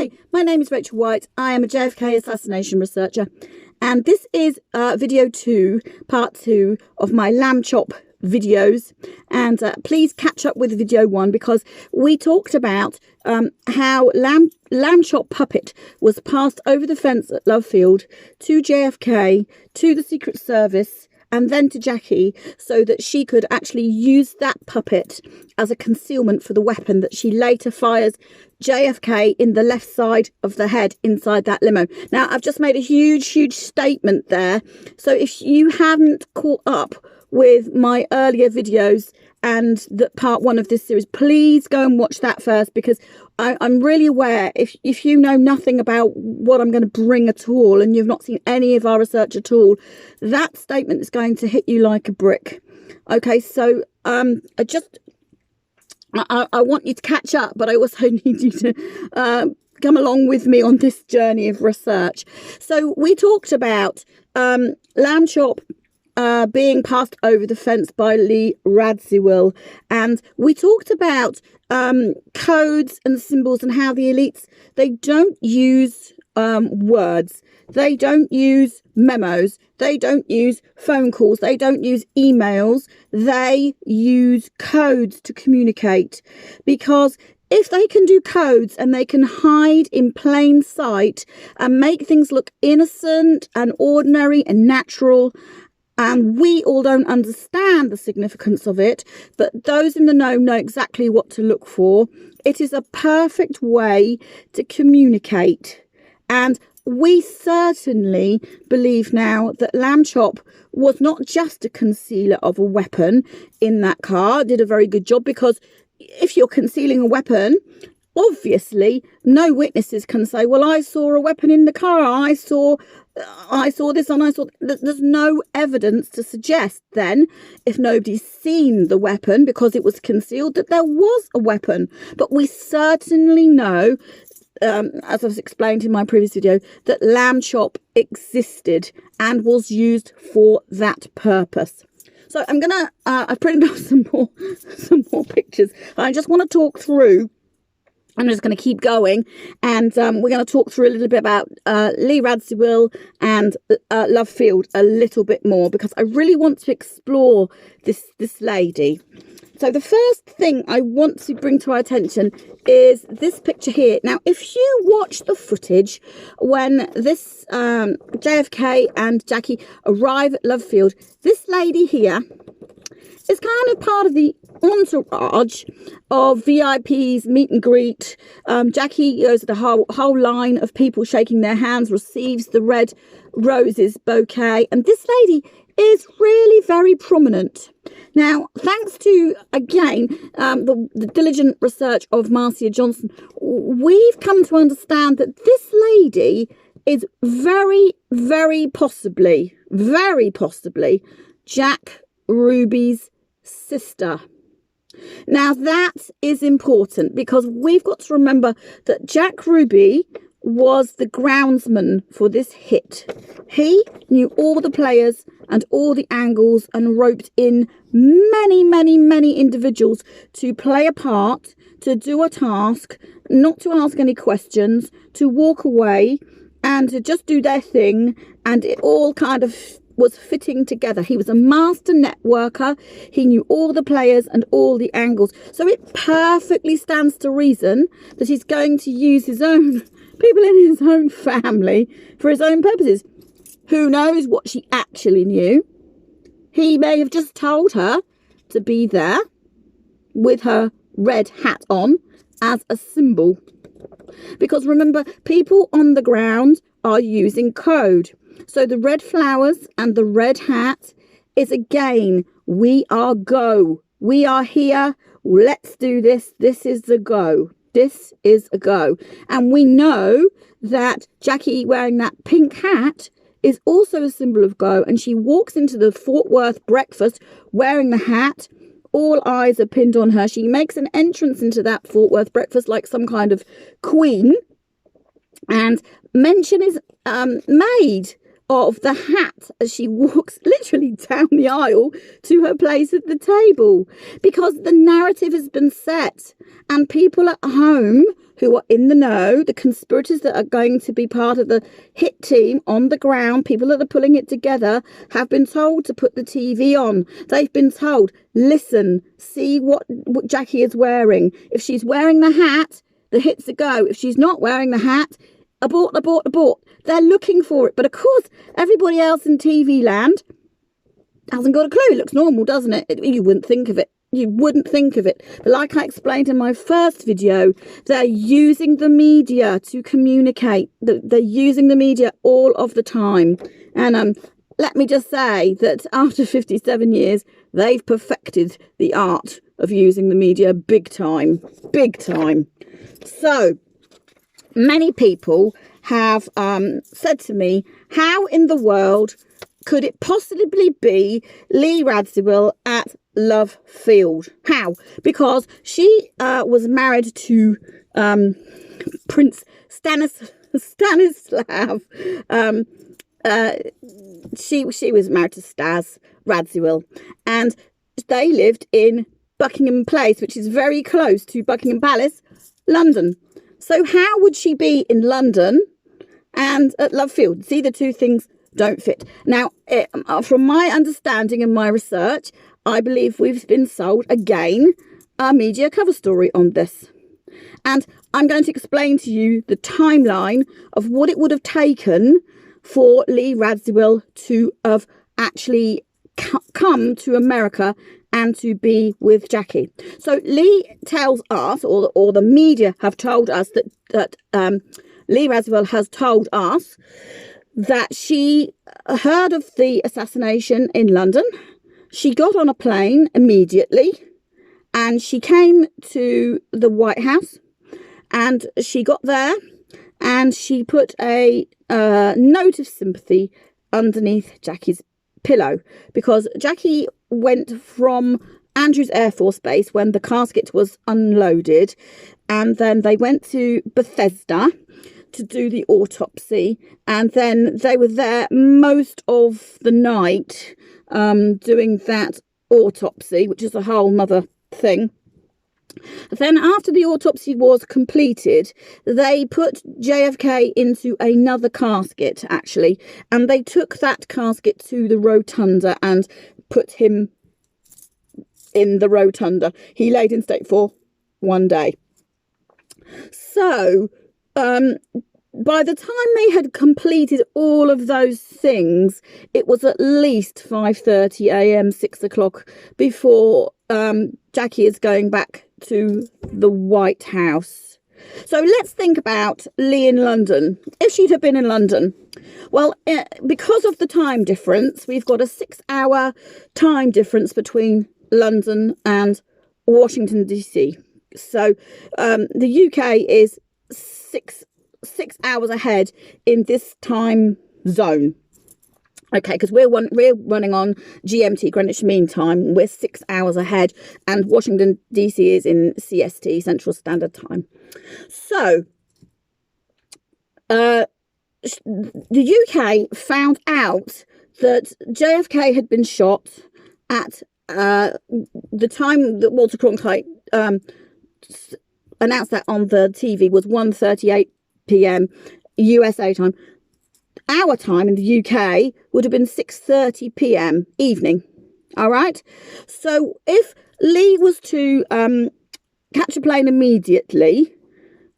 Hi, my name is Rachel White. I am a JFK assassination researcher, and this is video 2, part 2 of my Lambchop videos. And please catch up with video 1, because we talked about how Lambchop puppet was passed over the fence at Lovefield to JFK, to the Secret Service, and then to Jackie, so that she could actually use that puppet as a concealment for the weapon that she later fires JFK in the left side of the head inside that limo. Now, I've just made a huge statement there. So if you haven't caught up with my earlier videos and the part 1 of this series, please go and watch that first, because I'm really aware if you know nothing about what I'm going to bring at all, and you've not seen any of our research at all, that statement is going to hit you like a brick. Okay, so I want you to catch up, but I also need you to come along with me on this journey of research. So we talked about Lambchop being passed over the fence by Lee Radziwill, and we talked about codes and symbols and how the elites, they don't use words, they don't use memos, they don't use phone calls, they don't use emails, they use codes to communicate. Because if they can do codes and they can hide in plain sight and make things look innocent and ordinary and natural, and we all don't understand the significance of it, but those in the know exactly what to look for, it is a perfect way to communicate. And we certainly believe now that Lambchop was not just a concealer of a weapon in that car, did a very good job, because if you're concealing a weapon, obviously no witnesses can say, well, I saw a weapon in the car, I saw this, and I saw. There's no evidence to suggest then, if nobody's seen the weapon because it was concealed, that there was a weapon. But we certainly know, as I've explained in my previous video, that Lambchop existed and was used for that purpose. So I'm gonna I've printed off some more pictures. I just want to talk through. I'm just going to keep going, and we're going to talk through a little bit about Lee Radziwill and Lovefield a little bit more, because I really want to explore this lady. So the first thing I want to bring to our attention is this picture here. Now, if you watch the footage when this JFK and Jackie arrive at Lovefield, this lady here is kind of part of the entourage of VIPs, meet and greet. Jackie goes to the whole line of people shaking their hands, receives the red roses bouquet, and this lady is really very prominent. Now, thanks to, again, the diligent research of Marcia Johnson, we've come to understand that this lady is very possibly Jack Ruby's sister. Now, that is important, because we've got to remember that Jack Ruby was the groundsman for this hit. He knew all the players and all the angles and roped in many individuals to play a part, to do a task, not to ask any questions, to walk away and to just do their thing, and it all kind of was fitting together. He was a master networker. He knew all the players and all the angles. So it perfectly stands to reason that he's going to use his own people in his own family for his own purposes. Who knows what she actually knew? He may have just told her to be there with her red hat on as a symbol. Because remember, people on the ground are using code. So the red flowers and the red hat is, again, we are go. We are here. Let's do this. This is the go. This is a go. And we know that Jackie wearing that pink hat is also a symbol of go. And she walks into the Fort Worth breakfast wearing the hat. All eyes are pinned on her. She makes an entrance into that Fort Worth breakfast like some kind of queen. And mention is made of the hat as she walks literally down the aisle to her place at the table, because the narrative has been set and people at home who are in the know, the conspirators that are going to be part of the hit team on the ground, people that are pulling it together, have been told to put the TV on. They've been told, listen, see what Jackie is wearing. If she's wearing the hat, the hit's a go. If she's not wearing the hat, abort, abort, abort. They're looking for it. But of course, everybody else in TV land hasn't got a clue. It looks normal, doesn't it? You wouldn't think of it. You wouldn't think of it. But like I explained in my first video, they're using the media to communicate. They're using the media all of the time. And let me just say that after 57 years, they've perfected the art of using the media big time. Big time. So many people have said to me, how in the world could it possibly be Lee Radziwill at Lovefield? How? Because she was married to Prince Stanislav. She was married to Stas Radziwill, and they lived in Buckingham Place, which is very close to Buckingham Palace, London. So how would she be in London and at Lovefield? See, the two things don't fit. Now, from my understanding and my research, I believe we've been sold, again, a media cover story on this. And I'm going to explain to you the timeline of what it would have taken for Lee Radziwill to have actually come to America and to be with Jackie. So Lee tells us, or the media have told us, that Lee Radziwill has told us that she heard of the assassination in London. She got on a plane immediately and she came to the White House, and she got there and she put a note of sympathy underneath Jackie's pillow, because Jackie went from Andrews Air Force Base when the casket was unloaded, and then they went to Bethesda to do the autopsy, and then they were there most of the night doing that autopsy, which is a whole nother thing. Then after the autopsy was completed, they put JFK into another casket, actually, and they took that casket to the rotunda and put him in the rotunda. He laid in state for 1 day. So by the time they had completed all of those things, it was at least 5:30 a.m, 6 o'clock before Jackie is going back to the White House. So let's think about Lee in London. If she'd have been in London, well, because of the time difference, we've got a 6-hour time difference between London and Washington, D.C. So the UK is six hours ahead in this time zone. Okay, because we're running on GMT, Greenwich Mean Time. We're 6 hours ahead, and Washington, D.C. is in CST, Central Standard Time. So the UK found out that JFK had been shot at the time that Walter Cronkite announced that on the TV was 1:38 p.m. USA time. Our time in the UK would have been 6:30 p.m. evening. All right. So if Lee was to catch a plane immediately,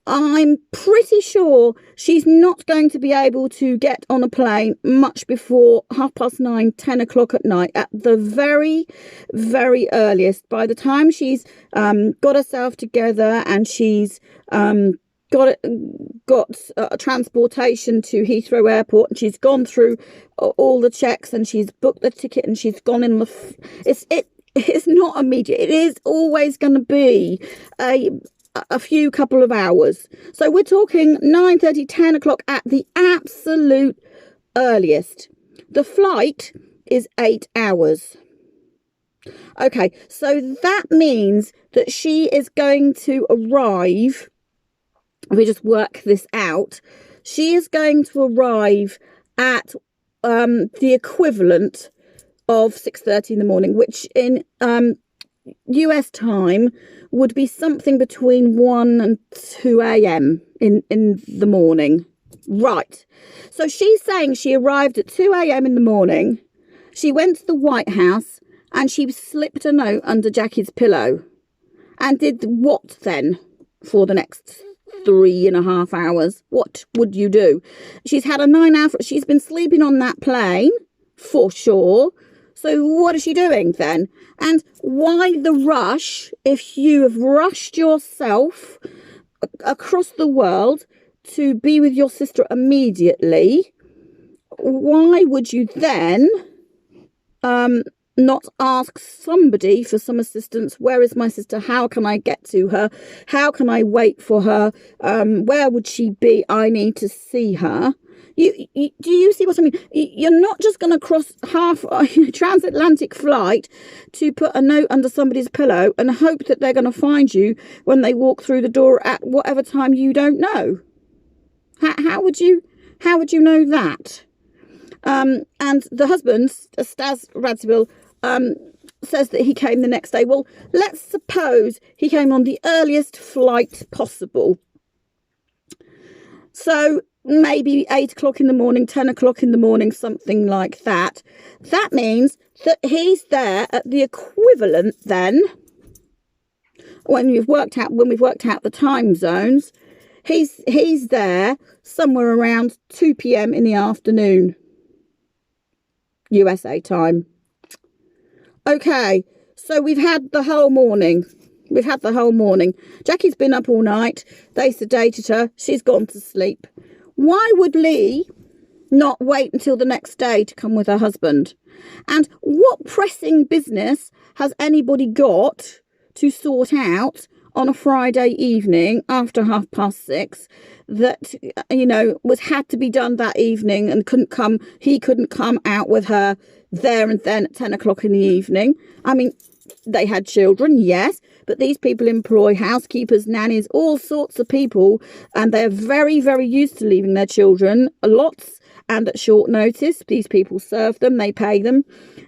I'm pretty sure she's not going to be able to get on a plane much before 9:30, 10 o'clock at night at the very, very earliest. By the time she's got herself together and she's got transportation to Heathrow Airport, and she's gone through all the checks and she's booked the ticket and she's gone in it's not immediate. It is always going to be a few couple of hours. So we're talking 9:30, 10 o'clock at the absolute earliest. The flight is 8 hours. Okay, so that means that she is going to arrive, if we just work this out, she is going to arrive at the equivalent of 6:30 in the morning, which in US time would be something between 1 and 2 a.m. in the morning. Right. So she's saying she arrived at 2 a.m. in the morning. She went to the White House and she slipped a note under Jackie's pillow. And did what then for the next 3.5 hours? What would you do? She's had a 9-hour... She's been sleeping on that plane, for sure. So what is she doing then? And why the rush if you have rushed yourself across the world to be with your sister immediately? Why would you then not ask somebody for some assistance? Where is my sister? How can I get to her? How can I wait for her? Where would she be? I need to see her. Do you see what I mean? You're not just going to cross half a transatlantic flight to put a note under somebody's pillow and hope that they're going to find you when they walk through the door at whatever time you don't know. How would you know that? And the husband, Stas Radziwill, says that he came the next day. Well, let's suppose he came on the earliest flight possible. So maybe 8 o'clock in the morning, 10 o'clock in the morning, something like that. That means that he's there at the equivalent then, when we've worked out the time zones, he's there somewhere around 2 p.m. in the afternoon, USA time. Okay, so we've had the whole morning. Jackie's been up all night. They sedated her. She's gone to sleep. Why would Lee not wait until the next day to come with her husband? And what pressing business has anybody got to sort out on a Friday evening after 6:30 that, had to be done that evening and he couldn't come out with her there and then at 10 o'clock in the evening? I mean, they had children, yes, but these people employ housekeepers, nannies, all sorts of people, and they're very, very used to leaving their children lots and at short notice. These people serve them, they pay them.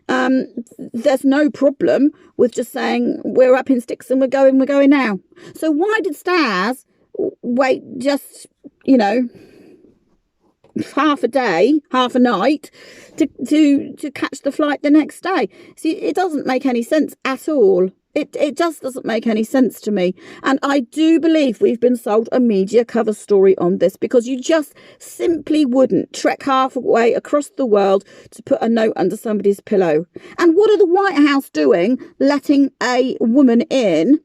There's no problem with just saying, we're up in sticks and we're going now. So why did Stas wait just, half a day, half a night to catch the flight the next day? See, it doesn't make any sense at all. It just doesn't make any sense to me. And I do believe we've been sold a media cover story on this, because you just simply wouldn't trek halfway across the world to put a note under somebody's pillow. And what are the White House doing, letting a woman in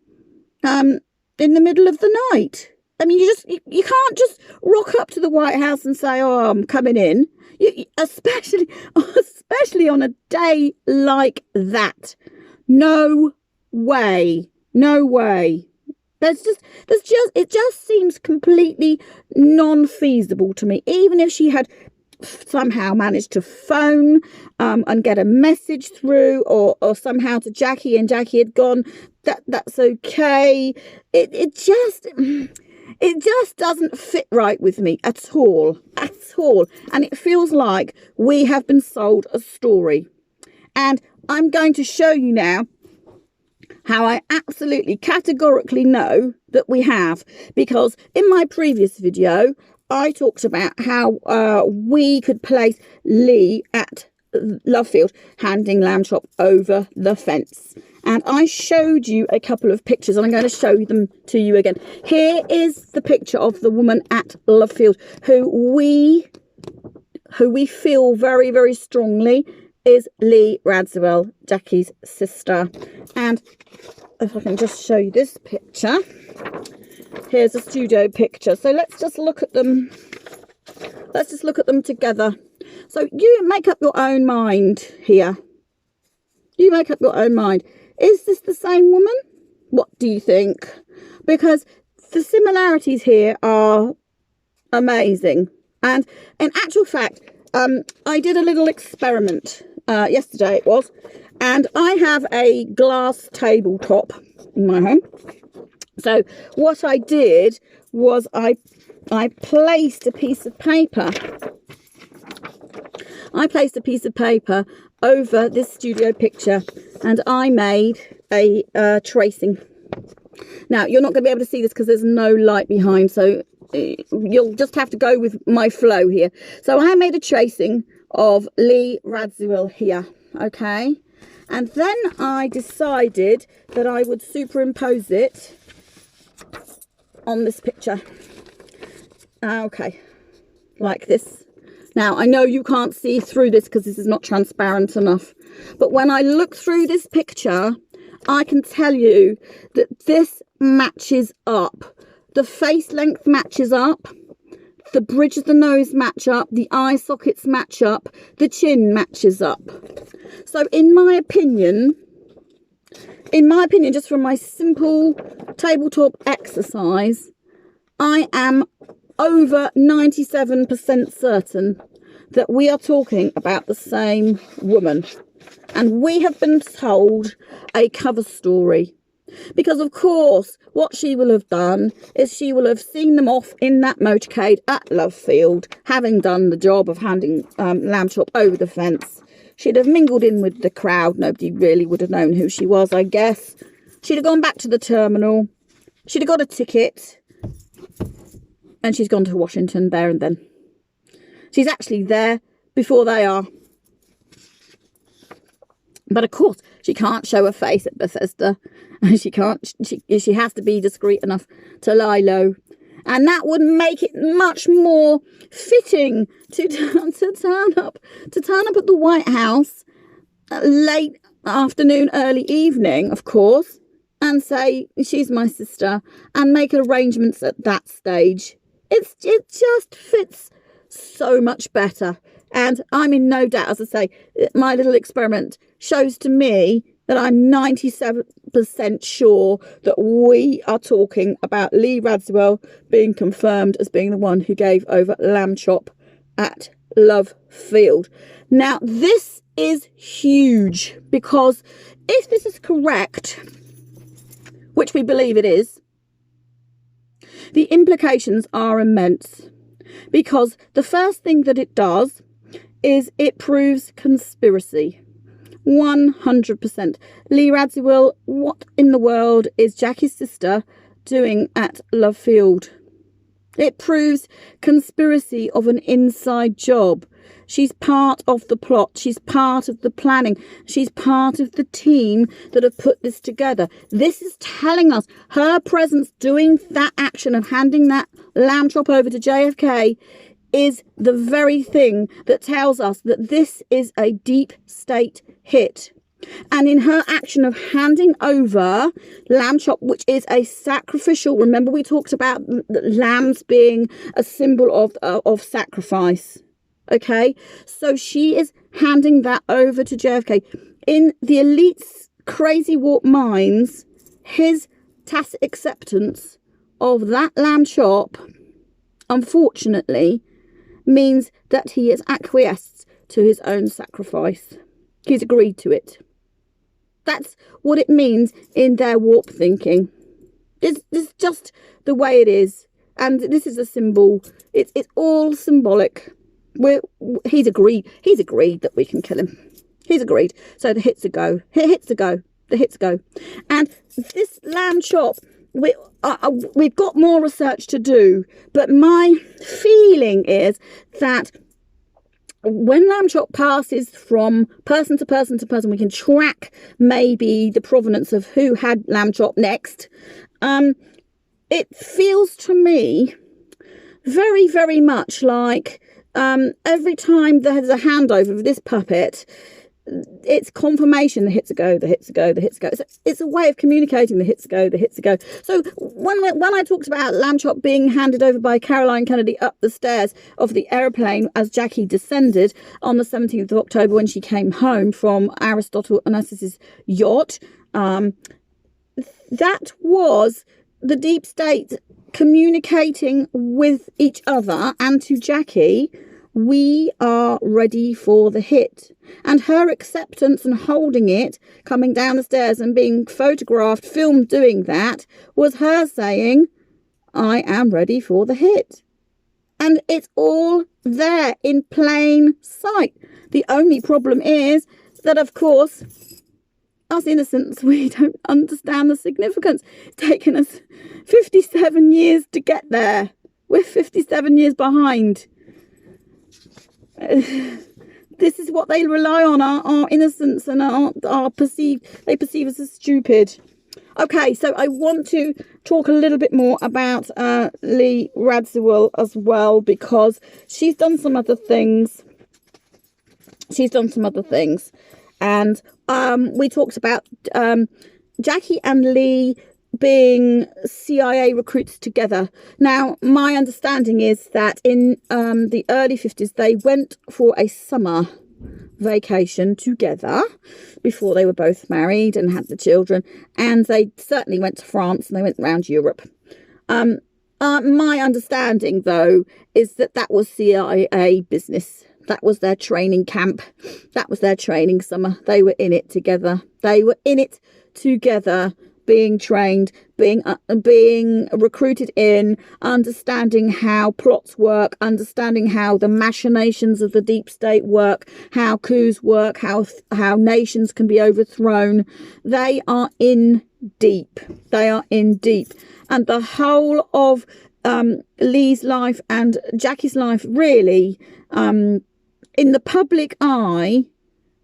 the middle of the night? I mean, you can't just rock up to the White House and say, oh, I'm coming in. Especially on a day like that. No way. It just seems completely non-feasible to me. Even if she had somehow managed to phone and get a message through, or somehow to Jackie and Jackie had gone, that's okay. It just doesn't fit right with me at all. And it feels like we have been sold a story. And I'm going to show you now how I absolutely categorically know that we have. Because in my previous video, I talked about how we could place Lee at Lovefield handing Lambchop over the fence. And I showed you a couple of pictures, and I'm going to show them to you again. Here is the picture of the woman at Lovefield who we feel very, very strongly is Lee Radziwill, Jackie's sister. And if I can just show you this picture. Here's a studio picture. So let's just look at them. Let's just look at them together. So you make up your own mind here. You make up your own mind. Is this the same woman? What do you think? Because the similarities here are amazing. And in actual fact, I did a little experiment yesterday, it was. And I have a glass tabletop in my home. So what I did was I placed a piece of paper I placed a piece of paper over this studio picture and I made a tracing. Now, you're not going to be able to see this because there's no light behind, so you'll just have to go with my flow here. So I made a tracing of Lee Radziwill here, okay? And then I decided that I would superimpose it on this picture. Okay, like this. Now, I know you can't see through this because this is not transparent enough. But when I look through this picture, I can tell you that this matches up. The face length matches up. The bridge of the nose match up. The eye sockets match up. The chin matches up. So in my opinion, just from my simple tabletop exercise, I am over 97% certain that we are talking about the same woman. And we have been told a cover story. Because, of course, what she will have done is she will have seen them off in that motorcade at Lovefield, having done the job of handing Lambchop over the fence. She'd have mingled in with the crowd. Nobody really would have known who she was, I guess. She'd have gone back to the terminal. She'd have got a ticket. And she's gone to Washington there and then. She's actually there before they are. But of course, she can't show her face at Bethesda. She has to be discreet enough to lie low. And that would make it much more fitting to turn up at the White House late afternoon, early evening, of course, and say, she's my sister, and make arrangements at that stage. It just fits so much better. And I'm in no doubt, as I say, my little experiment shows to me that I'm 97% sure that we are talking about Lee Radziwill being confirmed as being the one who gave over Lambchop at Lovefield. Now, this is huge because if this is correct, which we believe it is, the implications are immense. Because the first thing that it does is it proves conspiracy. 100%. Lee Radziwill, what in the world is Jackie's sister doing at Lovefield? It proves conspiracy of an inside job. She's part of the plot. She's part of the planning. She's part of the team that have put this together. This is telling us her presence doing that action of handing that Lambchop over to JFK is the very thing that tells us that this is a deep state hit. And in her action of handing over Lambchop, which is a sacrificial, remember we talked about lambs being a symbol of sacrifice. Okay, so she is handing that over to JFK. In the elite's crazy warped minds, his tacit acceptance of that Lambchop, unfortunately, means that he has acquiesced to his own sacrifice. He's agreed to it. That's what it means in their warped thinking. It's just the way it is. And this is a symbol. It's all symbolic. He's agreed that we can kill him. He's agreed. So the hits a go. The hits a go. And this Lambchop, we've got more research to do, but my feeling is that when Lambchop passes from person to person to person, we can track maybe the provenance of who had Lambchop next. It feels to me very, very much like every time there's a handover of this puppet, it's confirmation. The hits a go, the hits a go, the hits a go. It's a way of communicating the hits a go, the hits a go. So when I talked about Lambchop being handed over by Caroline Kennedy up the stairs of the aeroplane as Jackie descended on the 17th of October when she came home from Aristotle Onassis's yacht, that was the deep state communicating with each other and to Jackie, we are ready for the hit. And her acceptance and holding it, coming down the stairs and being photographed, filmed doing that, was her saying, I am ready for the hit. And it's all there in plain sight. The only problem is that, of course, us innocents, we don't understand the significance. It's taken us 57 years to get there. We're 57 years behind. This is what they rely on, our innocence and they perceive us as stupid. Okay, so I want to talk a little bit more about Lee Radziwill as well, because she's done some other things. And we talked about Jackie and Lee being CIA recruits together. Now, my understanding is that in the early 50s, they went for a summer vacation together before they were both married and had the children. And they certainly went to France and they went around Europe. My understanding, though, is that that was CIA business. That was their training camp. That was their training summer. They were in it together. Being trained, being recruited in, understanding how plots work, understanding how the machinations of the deep state work, how coups work, how nations can be overthrown. They are in deep. And the whole of Lee's life and Jackie's life, really, in the public eye,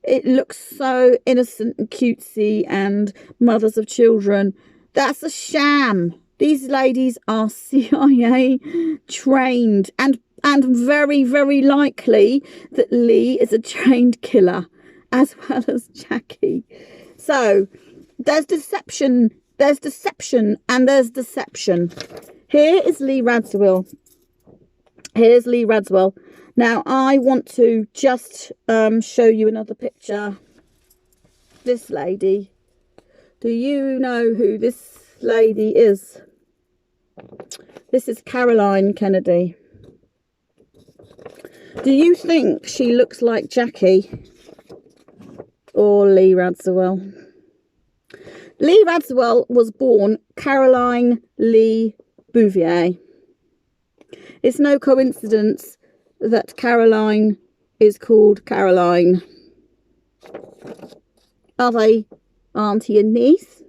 it looks so innocent and cutesy and mothers of children. That's a sham. These ladies are CIA trained, and very, very likely that Lee is a trained killer as well as Jackie. So there's deception, and there's deception. Here is Lee Radziwill. Here's Lee Radziwill. Now, I want to just show you another picture. This lady. Do you know who this lady is? This is Caroline Kennedy. Do you think she looks like Jackie or Lee Radziwill? Lee Radziwill was born Caroline Lee Bouvier. It's no coincidence that Caroline is called Caroline. Are they auntie and niece,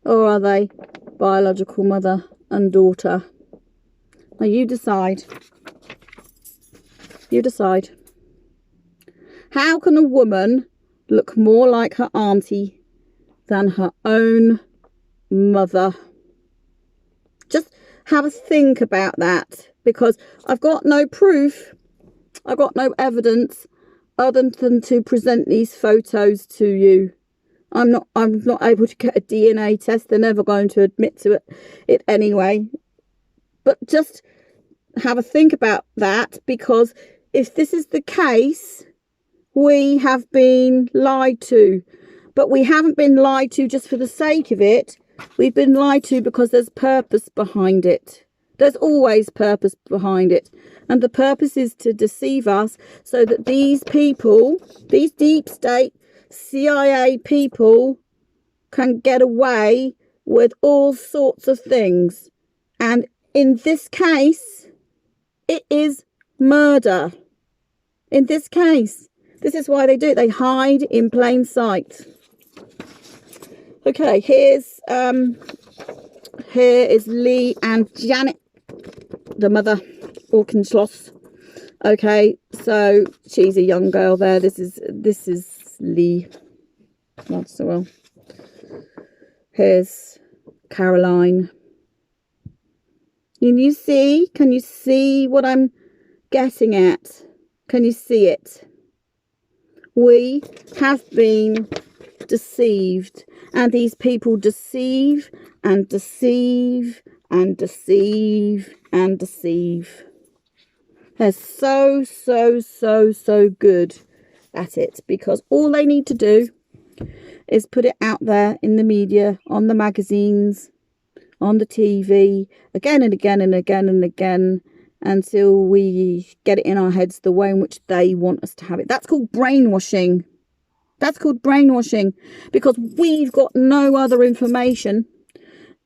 or are they biological mother and daughter? Now you decide. You decide. How can a woman look more like her auntie than her own mother? Just have a think about that, because I've got no proof. I've got no evidence other than to present these photos to you. I'm not able to get a DNA test. They're never going to admit to it anyway. But just have a think about that, because if this is the case, we have been lied to. But we haven't been lied to just for the sake of it. We've been lied to because there's purpose behind it. There's always purpose behind it. And the purpose is to deceive us so that these people, these deep state CIA people, can get away with all sorts of things. And in this case, it is murder. In this case, this is why they do it. They hide in plain sight. Okay, here is Lee and Janet, the mother, Auchinschloss. Okay, so she's a young girl there. This is Lee Radziwill. Here's Caroline. Can you see what I'm getting at? Can you see it? We have been deceived, and these people deceive and deceive and deceive and deceive. They're so good at it, because all they need to do is put it out there in the media, on the magazines, on the TV, again and again and again and again, until we get it in our heads the way in which they want us to have it. That's called brainwashing. That's called brainwashing, because we've got no other information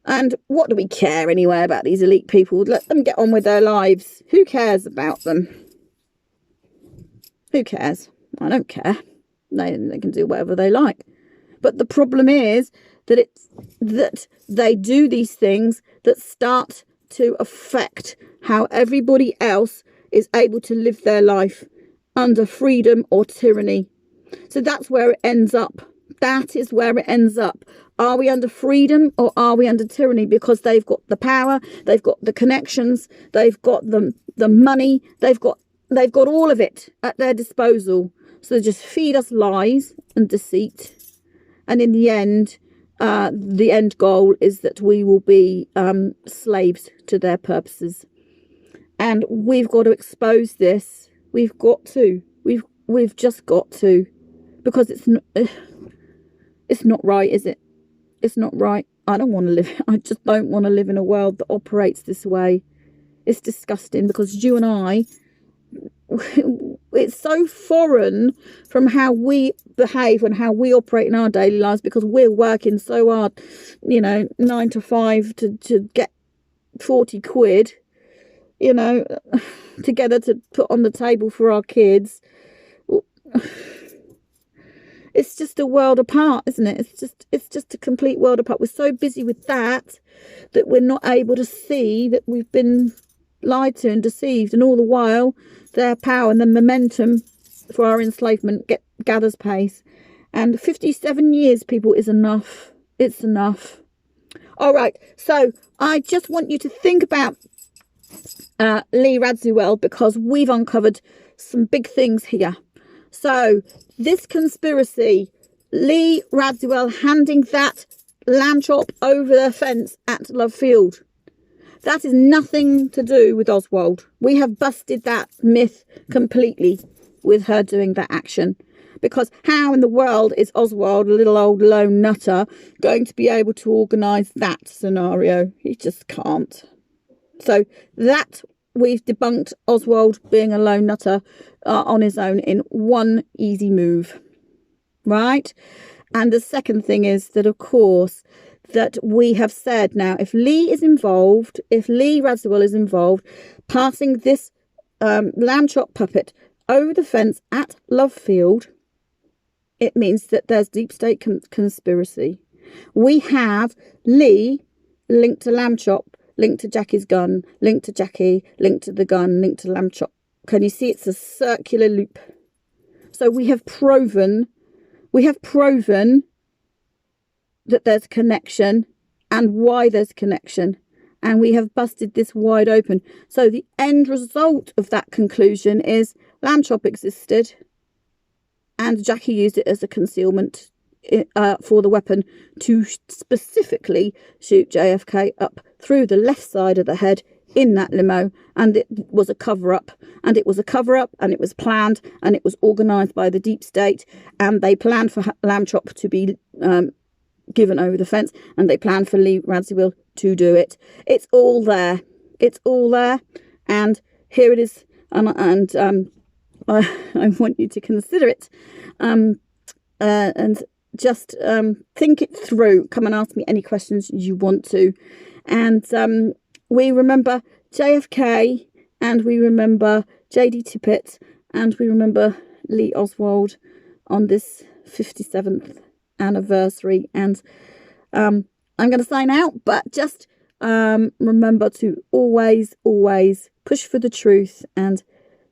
And what do we care anyway about these elite people? Let them get on with their lives. Who cares about them? Who cares? I don't care. They can do whatever they like. But the problem is that they do these things that start to affect how everybody else is able to live their life under freedom or tyranny. So that's where it ends up. That is where it ends up. Are we under freedom or are we under tyranny? Because they've got the power, they've got the connections, they've got the money, they've got all of it at their disposal. So they just feed us lies and deceit. And in the end goal is that we will be slaves to their purposes. And we've got to expose this. We've got to. We've just got to. Because it's not right, is it? It's not right. I just don't want to live in a world that operates this way. It's disgusting because you and I, it's so foreign from how we behave and how we operate in our daily lives, because we're working so hard, 9 to 5 to get 40 quid, together to put on the table for our kids. It's just a world apart, isn't it? It's just a complete world apart. We're so busy with that we're not able to see that we've been lied to and deceived, and all the while their power and the momentum for our enslavement gathers pace. And 57 years, people, is enough. It's enough. All right, so I just want you to think about Lee Radziwill, because we've uncovered some big things here. So this conspiracy, Lee Radziwill handing that Lambchop over the fence at Lovefield, that is nothing to do with Oswald. We have busted that myth completely with her doing that action. Because how in the world is Oswald, a little old lone nutter, going to be able to organise that scenario? He just can't. So that we've debunked Oswald being a lone nutter on his own in one easy move, right? And the second thing is that, of course, that we have said now, if Lee is involved, if Lee Radziwill is involved, passing this Lambchop puppet over the fence at Lovefield, it means that there's deep state conspiracy. We have Lee linked to Lambchop, linked to Jackie's gun, linked to Jackie, linked to the gun, linked to Lambchop. Can you see it's a circular loop? So we have proven that there's connection and why there's connection. And we have busted this wide open. So the end result of that conclusion is Lambchop existed and Jackie used it as a concealment for the weapon to specifically shoot JFK up through the left side of the head in that limo. And it was a cover-up. And it was a cover-up, and it was planned, and it was organised by the deep state. And they planned for Lambchop to be given over the fence, and they planned for Lee Radziwill to do it. It's all there. It's all there. And here it is. And I want you to consider it. And just think it through. Come and ask me any questions you want to. And we remember JFK, and we remember J.D. Tippett, and we remember Lee Oswald on this 57th anniversary. And I'm going to sign out, but just remember to always push for the truth and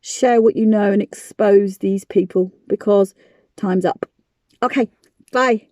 share what you know and expose these people, because time's up. Okay, bye.